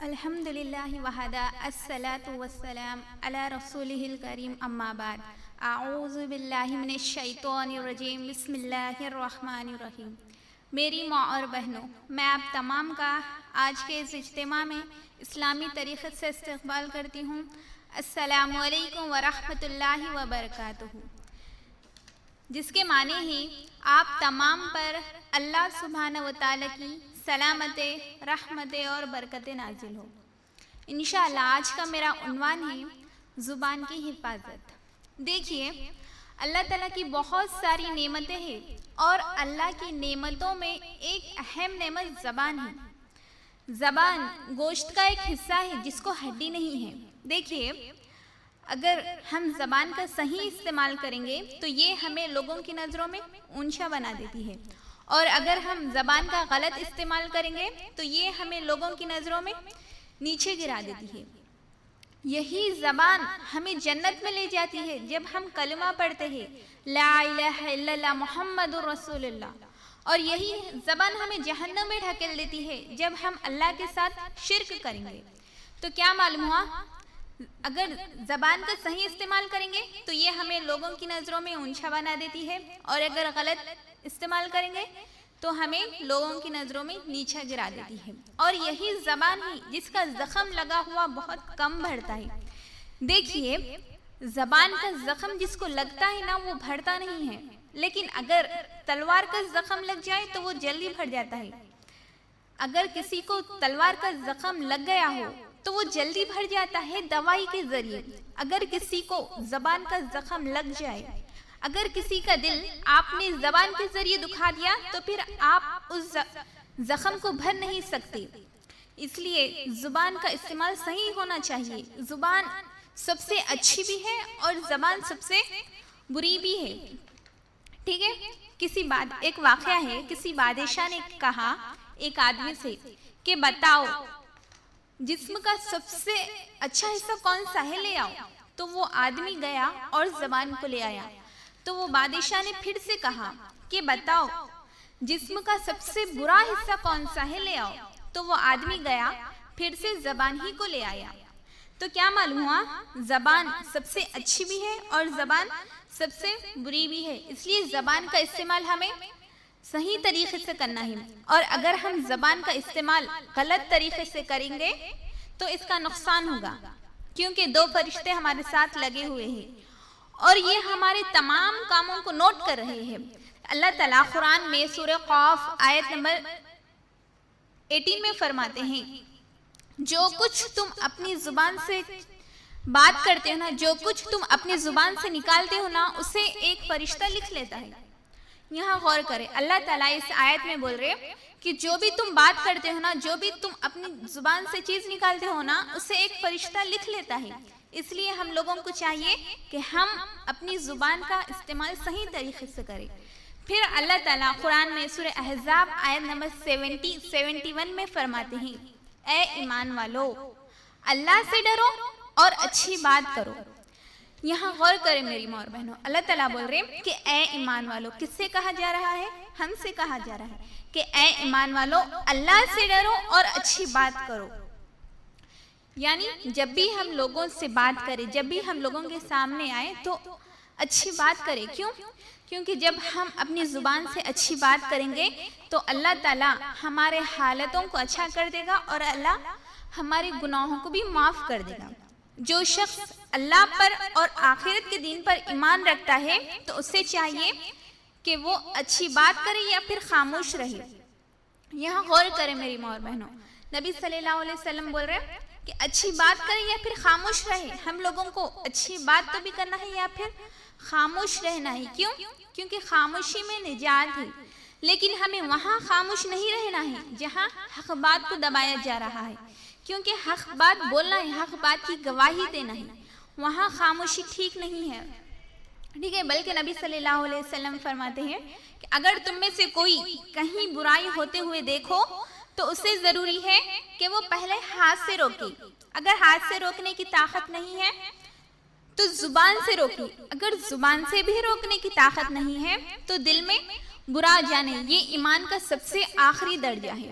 الحمدللہ وحدہ الصلاۃ والسلام علی رسولہ الکریم اما بعد اعوذ باللہ من الشیطان الرجیم بسم اللہ الرحمن الرحیم۔ میری ماں اور بہنوں، میں آپ تمام کا آج کے اس اجتماع میں اسلامی طریقے سے استقبال کرتی ہوں۔ السلام علیکم ورحمۃ اللہ وبرکاتہ، جس کے معنی ہی آپ تمام پر اللہ سبحانہ و تعالیٰ کی سلامت، رحمت اور برکت نازل ہو۔ انشاءاللہ آج کا میرا عنوان ہے زبان کی حفاظت۔ دیکھیے، اللہ تعالیٰ کی بہت ساری نعمتیں ہیں اور اللہ کی نعمتوں میں ایک اہم نعمت زبان ہے۔ زبان گوشت کا ایک حصہ ہے جس کو ہڈی نہیں ہے۔ دیکھیے، اگر ہم زبان کا صحیح استعمال کریں گے تو یہ ہمیں لوگوں کی نظروں میں اونچا بنا دیتی ہے، اور اگر ہم زبان کا غلط استعمال کریں گے تو یہ ہمیں لوگوں کی نظروں میں نیچے گرا دیتی ہے۔ یہی زبان ہمیں جنت میں لے جاتی ہے جب ہم کلمہ پڑھتے ہیں لا الہ الا اللہ محمد رسول اللہ، اور یہی زبان ہمیں جہنم میں ڈھکیل دیتی ہے جب ہم اللہ کے ساتھ شرک کریں گے۔ تو کیا معلوم ہوا؟ اگر زبان کا صحیح استعمال کریں گے تو یہ ہمیں لوگوں کی نظروں میں اونچا بنا دیتی ہے، اور اگر غلط استعمال کریں گے تو ہمیں لوگوں کی نظروں میں نیچا گرا دیتی ہے۔ اور یہی زبان ہی جس کا زخم لگا ہوا بہت کم بڑھتا ہے۔ دیکھیے، زبان کا زخم جس کو لگتا ہے نا وہ بڑھتا نہیں ہے، لیکن اگر تلوار کا زخم لگ جائے تو وہ جلدی بڑھ جاتا ہے۔ اگر کسی کو تلوار کا زخم لگ گیا ہو تو وہ جلدی بڑھ جاتا ہے دوائی کے ذریعے۔ اگر کسی کو زبان کا زخم لگ جائے، اگر کسی کا دل آپ نے زبان کے ذریعے دکھا دیا تو پھر آپ اس زخم کو بھر نہیں سکتے۔ اس لیے زبان کا استعمال صحیح ہونا چاہیے۔ زبان سب سے اچھی بھی ہے اور زبان سب سے بری بھی ہے، ٹھیک ہے؟ ایک واقعہ ہے، کسی بادشاہ نے کہا ایک آدمی سے کہ بتاؤ جسم کا سب سے اچھا حصہ کون سا ہے، لے آؤ۔ تو وہ آدمی گیا اور زبان کو لے آیا۔ تو وہ بادشاہ نے پھر سے کہا کہ بتاؤ جسم کا سب سے برا حصہ کون سا ہے، لے آؤ۔ تو وہ آدمی گیا، پھر سے زبان ہی کو لے آیا۔ تو کیا معلوم ہوا؟ زبان سب سے اچھی بھی ہے اور زبان سب سے بری بھی ہے۔ اس لیے زبان کا استعمال ہمیں صحیح طریقے سے کرنا ہے، اور اگر ہم زبان کا استعمال غلط طریقے سے کریں گے تو اس کا نقصان ہوگا، کیونکہ دو فرشتے ہمارے ساتھ لگے ہوئے ہیں اور یہ ہمارے تمام کاموں کو نوٹ کر رہے ہیں۔ اللہ تعالیٰ قرآن میں سورہ قاف آیت نمبر 18 میں فرماتے ہیں، جو کچھ تم اپنی زبان سے بات کرتے ہو نا، جو کچھ تم اپنی زبان سے نکالتے ہو نا، اسے ایک فرشتہ لکھ لیتا ہے۔ یہاں غور کریں، اللہ تعالیٰ اس آیت میں بول رہے کہ جو بھی تم بات کرتے ہو نا، جو بھی تم اپنی زبان سے چیز نکالتے ہو نا، اسے ایک فرشتہ لکھ لیتا ہے۔ اس لیے ہم لوگوں کو چاہیے کہ ہم اپنی زبان کا استعمال صحیح طریقے سے کریں۔ پھر اللہ تعالیٰ قرآن میں سورہ احزاب آیت نمبر 71 میں فرماتے ہیں، اے ایمان والو، اللہ سے ڈرو اور اچھی بات کرو۔ یہاں غور کریں میری ماں اور بہنوں، اللہ تعالیٰ بول رہے ہیں کہ اے ایمان والو، کس سے کہا جا رہا ہے؟ ہم سے کہا جا رہا ہے کہ اے ایمان والو، اللہ سے ڈرو اور اچھی بات کرو۔ یعنی جب بھی ہم لوگوں سے بات کریں، جب بھی ہم لوگوں کے سامنے آئے تو اچھی بات کریں۔ کیونکہ جب ہم اپنی زبان سے اچھی بات کریں گے تو اللہ تعالیٰ ہمارے حالتوں کو اچھا کر دے گا اور اللہ ہمارے گناہوں کو بھی معاف کر دے گا۔ جو شخص اللہ پر اور آخرت کے دین پر ایمان رکھتا ہے تو اسے چاہیے کہ وہ اچھی بات کرے یا پھر خاموش رہے۔ یہاں غور کریں میری ماں اور بہنوں، نبی صلی اللہ علیہ وسلم بول رہے ہیں کہ اچھی بات کریں یا پھر خاموش رہے۔ ہم لوگوں کو اچھی بات تو بھی کرنا ہے یا پھر خاموش رہنا ہے۔ کیونکہ خاموشی میں نجات ہے، لیکن ہمیں وہاں خاموش نہیں رہنا ہے جہاں حق بات کو دبایا جا رہا ہے، کیونکہ حق بات بولنا ہے، حق بات کی گواہی دینا ہے، وہاں خاموشی ٹھیک نہیں ہے، ٹھیک ہے؟ بلکہ نبی صلی اللہ علیہ وسلم فرماتے ہیں کہ اگر تم میں سے کوئی کہیں برائی ہوتے ہوئے دیکھو تو اسے ضروری ہے کہ وہ پہلے ہاتھ سے روکے۔ اگر ہاتھ سے روکنے کی طاقت نہیں ہے تو زبان سے روکے۔ اگر زبان سے بھی روکنے کی طاقت نہیں ہے تو دل میں برا جانے، یہ ایمان کا سب سے آخری درجہ ہے۔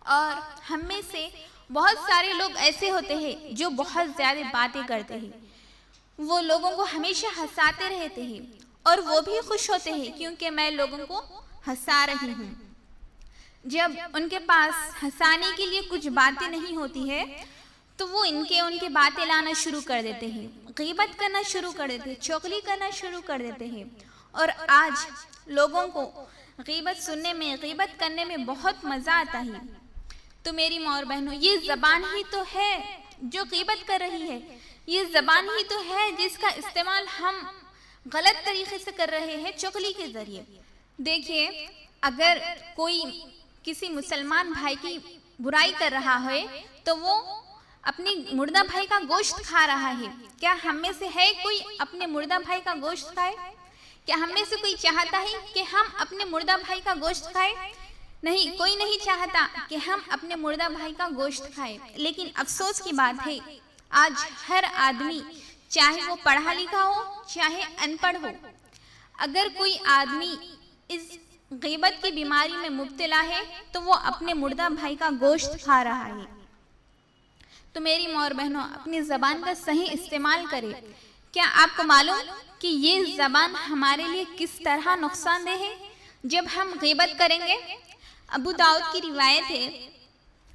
اور ہم میں سے بہت سارے لوگ ایسے ہوتے ہیں جو بہت زیادہ باتیں کرتے ہیں، وہ لوگوں کو ہمیشہ ہنساتے رہتے ہیں اور وہ بھی خوش ہوتے ہیں کیونکہ میں لوگوں کو ہنسا رہی ہوں۔ جب ان کے پاس ہنسانے کے لیے کچھ باتیں نہیں ہوتی ہے تو وہ ان کے باتیں لانا شروع کر دیتے ہیں، غیبت کرنا شروع کر دیتے ہیں، چغلی کرنا شروع کر دیتے ہیں۔ اور آج لوگوں کو غیبت سننے میں، غیبت کرنے میں بہت مزہ آتا ہے۔ تو میری ماں اور بہنوں، یہ زبان ہی تو ہے جو غیبت کر رہی ہے، یہ زبان ہی تو ہے جس کا استعمال ہم غلط طریقے سے کر رہے ہیں، چغلی کے ذریعے۔ دیکھیے، اگر کوئی کسی مسلمان بھائی کی برائی کر رہا ہے تو وہ اپنی مردہ بھائی کا گوشت کھا رہا ہے۔ کیا ہم میں سے ہے کوئی اپنے مردہ بھائی کا گوشت کھائے؟ کیا ہم میں سے کوئی چاہتا ہے کہ ہم اپنے مردہ بھائی کا گوشت کھائے؟ نہیں، کوئی نہیں چاہتا کہ ہم اپنے مردہ بھائی کا گوشت کھائے۔ لیکن افسوس کی بات ہے، آج ہر آدمی، چاہے وہ پڑھا لکھا ہو چاہے ان پڑھ ہو، اگر کوئی آدمی اس غیبت کی بیماری میں مبتلا ہے تو وہ اپنے مردہ بھائی کا گوشت کھا رہا ہے۔ تو میری ماں اور بہنوں، اپنی زبان کا صحیح استعمال کرے۔ کیا آپ کو معلوم کہ یہ زبان ہمارے لیے کس طرح نقصان دہ ہے جب ہم غیبت کریں گے؟ ابو داؤد کی روایت ہے،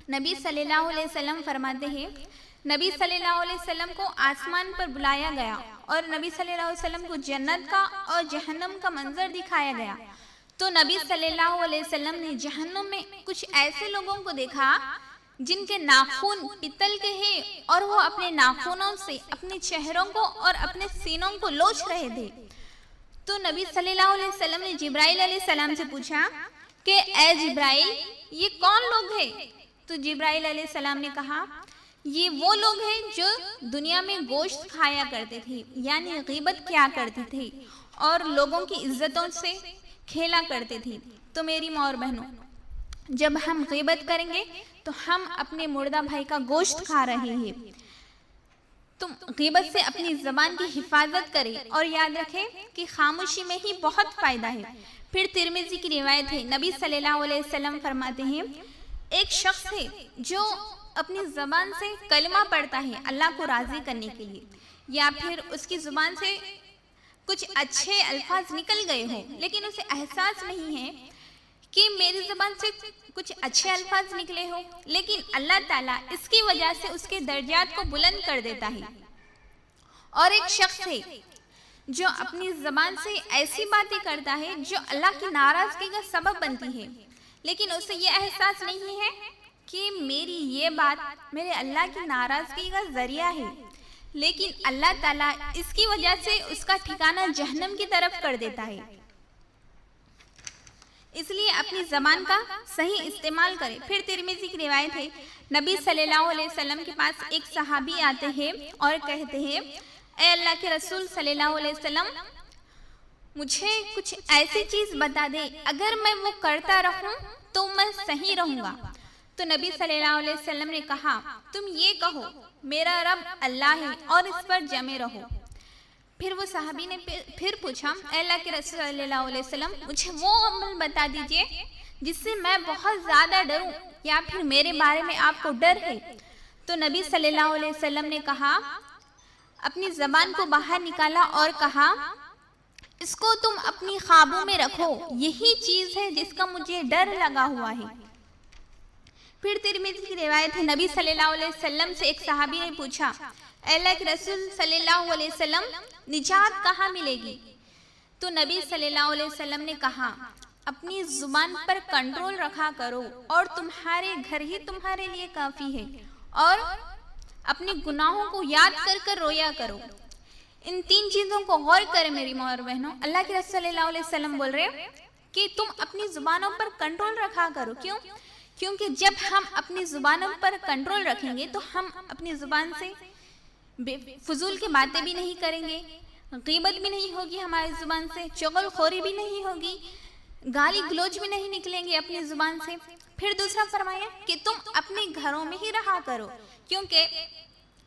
نبی صلی اللہ علیہ وسلم فرماتے ہیں، نبی صلی اللہ علیہ وسلم کو آسمان پر بلایا گیا اور نبی صلی اللہ علیہ وسلم کو جنت کا اور جہنم کا منظر دکھایا گیا۔ تو نبی صلی اللہ علیہ وسلم نے جہنم میں کچھ ایسے لوگوں کو دیکھا جن کے ناخن پتل کے ہیں اور وہ اپنے ناخنوں سے اپنے چہروں کو اور اپنے سینوں کو لوچ رہے تھے۔ تو نبی صلی اللہ علیہ وسلم نے جبرائیل علیہ السلام سے پوچھا کہ اے جبرائیل، یہ کون لوگ ہیں؟ تو جبرائیل علیہ السلام نے کہا، یہ وہ لوگ ہیں جو دنیا میں گوشت کھایا کرتے تھے، یعنی غیبت کیا کرتے تھے اور لوگوں کی عزتوں سے کھیلا کرتے تھے۔ تو میری ماں اور بہنوں، جب ہم غیبت کریں گے تو ہم اپنے مردہ بھائی کا گوشت کھا رہے ہیں۔ تم غیبت سے اپنی زبان کی حفاظت کریں اور یاد رکھیں کہ خاموشی میں ہی بہت فائدہ ہے۔ پھر ترمذی کی روایت ہے، نبی صلی اللہ علیہ وسلم فرماتے ہیں، ایک شخص ہے جو اپنی زبان سے کلمہ پڑھتا ہے اللہ کو راضی کرنے کے لیے، یا پھر اس کی زبان سے کچھ اچھے الفاظ نکل گئے ہوں لیکن اسے احساس نہیں ہے کہ میری زبان سے کچھ اچھے الفاظ نکلے ہوں، لیکن اللہ تعالیٰ اس کی وجہ سے اس کے درجات کو بلند کر دیتا ہے۔ اور ایک شخص ہے جو اپنی زبان سے ایسی باتیں کرتا ہے جو اللہ کی ناراضگی کا سبب بنتی ہے، لیکن اسے یہ احساس نہیں ہے کہ میری یہ بات میرے اللہ کی ناراضگی کا ذریعہ ہے، لیکن اللہ تعالیٰ اس کی وجہ سے اس کا ٹھکانہ جہنم کی طرف کر دیتا ہے۔ اس لیے اپنی زبان کا صحیح استعمال کریں۔ پھر ترمذی کی روایت ہے، نبی صلی اللہ علیہ وسلم کے پاس ایک صحابی آتے ہیں اور کہتے ہیں، اے اللہ کے رسول صلی اللہ علیہ وسلم، مجھے کچھ ایسی چیز بتا دے، اگر میں وہ کرتا رہوں تو میں صحیح رہوں گا۔ تو نبی صلی اللہ علیہ وسلم نے کہا، تم یہ کہو، میرا رب اللہ ہے اور اس پر جمے رہو۔ پھر وہ صحابی نے پھر پوچھا، اے اللہ کے رسول صلی اللہ علیہ وسلم، مجھے وہ عمل بتا دیجئے جس سے میں بہت زیادہ ڈروں، یا پھر میرے بارے میں آپ کو ڈر ہے۔ تو نبی صلی اللہ علیہ وسلم نے کہا، اپنی زبان کو باہر نکالا اور کہا، اس کو تم اپنی خوابوں میں رکھو، یہی چیز ہے جس کا مجھے ڈر لگا ہوا ہے۔ پھر ترمذی کی روایت ہے، نبی صلی اللہ علیہ وسلم سے ایک صحابی نے پوچھا، اے اللہ کے رسول صلی اللہ علیہ وسلم، نجات کہاں ملے گی؟ تو نبی صلی اللہ علیہ وسلم نے کہا، اپنی زبان پر کنٹرول رکھا کرو اور تمہارے گھر ہی تمہارے لیے کافی ہے، اور اپنے گناہوں کو یاد کر کر رویا کرو۔ ان تین چیزوں کو غور کریں میری ماں اور بہنوں۔ اللہ کے رسول صلی اللہ علیہ وسلم بول رہے کہ تم اپنی زبانوں پر کنٹرول رکھا کرو۔ کیوں؟ کیونکہ جب ہم اپنی زبانوں پر کنٹرول رکھیں گے تو ہم اپنی زبان سے فضول کی باتیں بھی نہیں کریں گے، غیبت بھی نہیں ہوگی ہماری زبان سے، چغل خوری بھی نہیں ہوگی، گالی گلوچ بھی نہیں نکلیں گے اپنی زبان سے۔ پھر دوسرا فرمایا کہ تم اپنے گھروں میں ہی رہا کرو، کیونکہ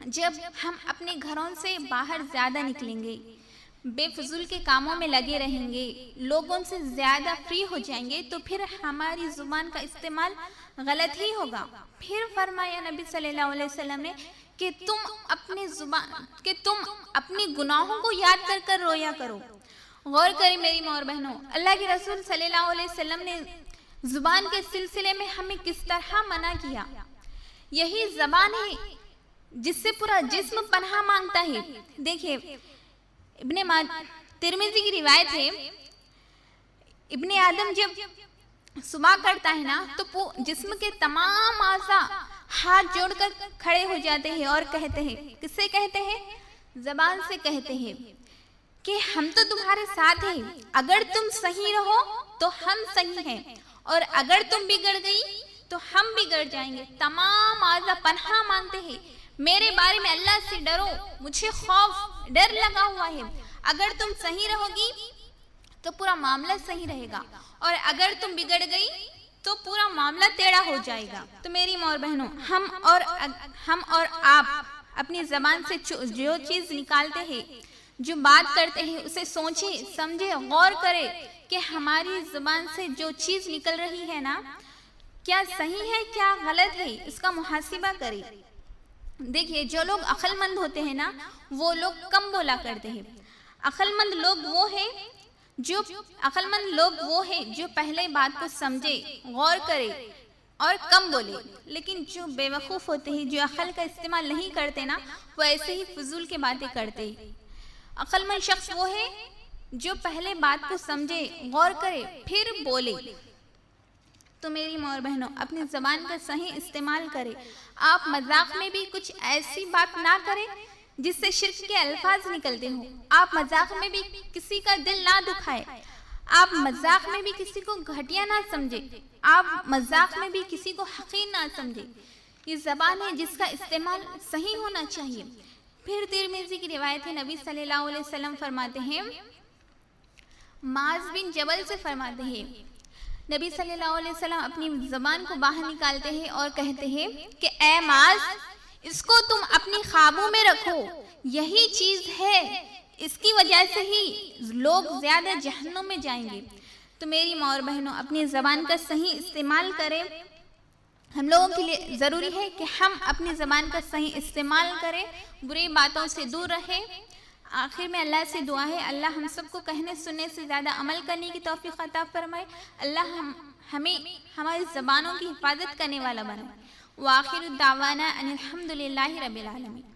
جب ہم اپنے گھروں سے باہر زیادہ نکلیں گے، بے فضول کے کاموں میں لگے رہیں گے، لوگوں سے زیادہ فری ہو جائیں گے، تو پھر ہماری زبان کا استعمال غلط ہی ہوگا۔ پھر فرمایا نبی صلی اللہ علیہ وسلم نے کہ تم اپنی گناہوں کو یاد کر کر رویا کرو۔ غور کریں میری ماں اور بہنوں، اللہ کے رسول صلی اللہ علیہ وسلم نے زبان کے سلسلے میں ہمیں کس طرح منع کیا۔ یہی زبان ہے جس سے پورا جسم پناہ مانگتا ہے۔ دیکھیں ترمذی کی روایت ہے، ابن آدم جب صبح کرتا ہے نا تو جسم کے تمام اعضاء ہاتھ جوڑ کر کھڑے ہو جاتے ہیں اور کہتے ہیں، کس سے کہتے ہیں؟ زبان سے کہتے ہیں کہ ہم تو تمہارے ساتھ ہیں، اگر تم صحیح رہو تو ہم صحیح ہیں، اور اگر تم بگڑ گئی تو ہم بگڑ جائیں گے۔ تمام اعضاء پناہ مانگتے ہیں، میرے بارے میں اللہ سے ڈرو، مجھے خوف ڈر لگا ہوا ہے۔ اگر تم صحیح رہو گی تو پورا معاملہ صحیح رہے گا، اور اگر تم بگڑ گئی تو پورا معاملہ ٹیڑھا ہو جائے گا۔ تو میری ماں اور بہنوں، ہم اور آپ اپنی زبان سے جو چیز نکالتے ہیں، جو بات کرتے ہیں، اسے سوچیں، سمجھیں، غور کریں کہ ہماری زبان سے جو چیز نکل رہی ہے نا، کیا صحیح ہے کیا غلط ہے، اس کا محاسبہ کریں۔ دیکھیے جو لوگ عقل مند ہوتے ہیں نا، وہ لوگ کم بولا کرتے ہیں۔ عقل مند لوگ وہ ہیں جو پہلے بات کو سمجھے، غور کرے اور کم بولے۔ لیکن جو بے وقوف ہوتے ہیں، جو عقل کا استعمال نہیں کرتے نا، وہ ایسے ہی فضول کے باتیں کرتے ہیں۔ عقل مند شخص وہ ہے جو پہلے بات کو سمجھے، غور کرے، پھر بولے۔ تو میری ماں اور بہنوں، اپنی زبان کا صحیح استعمال کریں۔ آپ مذاق میں بھی کچھ ایسی بات نہ کریں جس سے شرک کے الفاظ نکلتے ہوں۔ آپ مذاق میں بھی کسی کا دل نہ دکھائے، آپ مذاق میں بھی کسی کو گھٹیا نہ سمجھے، آپ مذاق میں بھی کسی کو حقیر نہ سمجھے۔ یہ زبان ہے جس کا استعمال صحیح ہونا چاہیے۔ پھر ترمذی کی روایت ہے، نبی صلی اللہ علیہ وسلم فرماتے ہیں، معاذ بن جبل سے فرماتے ہیں، نبی صلی اللہ علیہ وسلم اپنی زبان کو باہر نکالتے ہیں اور کہتے ہیں کہ اے معاذ، اس کو تم اپنی خوابوں میں رکھو، یہی چیز ہے، اس کی وجہ سے ہی لوگ زیادہ جہنم میں جائیں گے۔ تو میری ماں اور بہنوں، اپنی زبان کا صحیح استعمال کریں۔ ہم لوگوں کے لیے ضروری ہے کہ ہم اپنی زبان کا صحیح استعمال کریں، بری باتوں سے دور رہیں۔ آخر میں اللہ سے دعا ہے، اللہ ہم سب کو کہنے سننے سے زیادہ عمل کرنے کی توفیق عطا فرمائے۔ اللہ ہمیں ہماری زبانوں کی حفاظت کرنے والا بنائے۔ وآخر دعوانا ان الحمد للہ رب العالمین۔